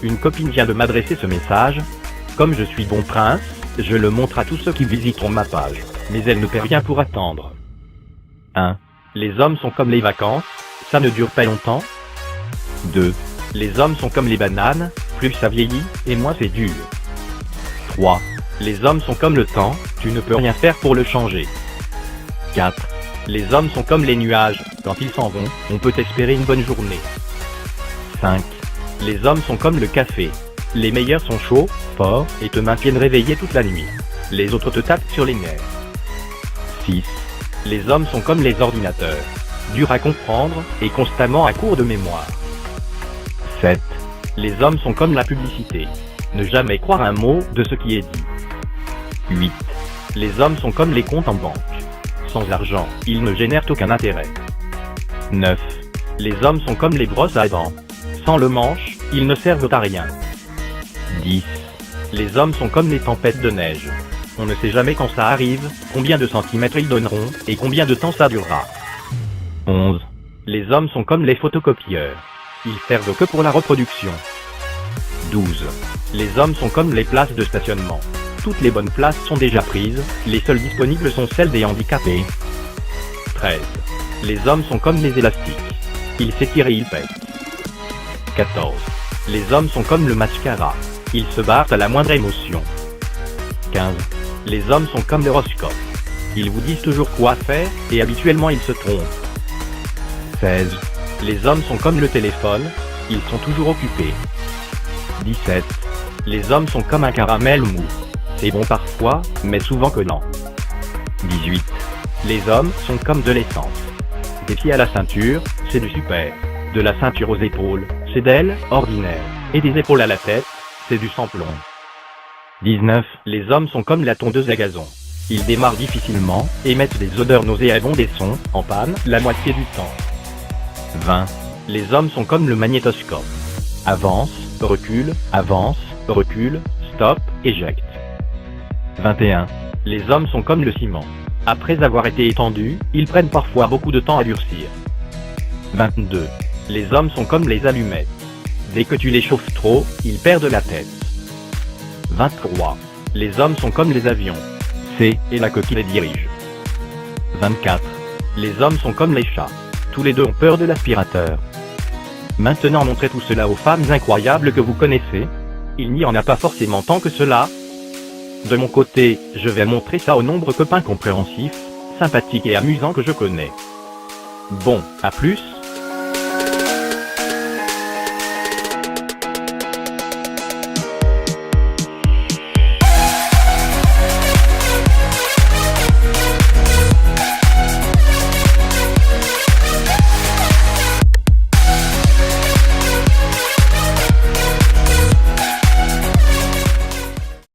Une copine vient de m'adresser ce message. Comme je suis bon prince, je le montre à tous ceux qui visiteront ma page. Mais elle ne paie rien pour attendre. 1. Les hommes sont comme les vacances, ça ne dure pas longtemps. 2. Les hommes sont comme les bananes, plus ça vieillit, et moins c'est dur. 3. Les hommes sont comme le temps, tu ne peux rien faire pour le changer. 4. Les hommes sont comme les nuages, quand ils s'en vont, on peut espérer une bonne journée. 5. Les hommes sont comme le café. Les meilleurs sont chauds, forts, et te maintiennent réveillé toute la nuit. Les autres te tapent sur les nerfs. 6. Les hommes sont comme les ordinateurs. Durs à comprendre, et constamment à court de mémoire. 7. Les hommes sont comme la publicité. Ne jamais croire un mot de ce qui est dit. 8. Les hommes sont comme les comptes en banque. Sans argent, ils ne génèrent aucun intérêt. 9. Les hommes sont comme les brosses à dents. Sans le manche, ils ne servent à rien. 10. Les hommes sont comme les tempêtes de neige. On ne sait jamais quand ça arrive, combien de centimètres ils donneront, et combien de temps ça durera. 11. Les hommes sont comme les photocopieurs. Ils servent que pour la reproduction. 12. Les hommes sont comme les places de stationnement. Toutes les bonnes places sont déjà prises, les seules disponibles sont celles des handicapés. 13. Les hommes sont comme les élastiques. Ils s'étirent et ils pètent. 14. Les hommes sont comme le mascara. Ils se barrent à la moindre émotion. 15. Les hommes sont comme l'horoscope. Ils vous disent toujours quoi faire, et habituellement ils se trompent. 16. Les hommes sont comme le téléphone, ils sont toujours occupés. 17. Les hommes sont comme un caramel mou. C'est bon parfois, mais souvent collant. 18. Les hommes sont comme de l'essence. Des pieds à la ceinture, c'est du super. De la ceinture aux épaules, c'est d'elle, ordinaire. Et des épaules à la tête, c'est du sans-plomb. 19. Les hommes sont comme la tondeuse à gazon. Ils démarrent difficilement, émettent des odeurs nauséabondes et sont, en panne, la moitié du temps. 20. Les hommes sont comme le magnétoscope. Avance, recule, stop, éjecte. 21. Les hommes sont comme le ciment. Après avoir été étendus, ils prennent parfois beaucoup de temps à durcir. 22. Les hommes sont comme les allumettes. Dès que tu les chauffes trop, ils perdent la tête. 23. Les hommes sont comme les avions. C'est et la coquille les dirige. 24. Les hommes sont comme les chats. Tous les deux ont peur de l'aspirateur. Maintenant montrez tout cela aux femmes incroyables que vous connaissez. Il n'y en a pas forcément tant que cela. De mon côté, je vais montrer ça aux nombreux copains compréhensifs, sympathiques et amusants que je connais. Bon, à plus.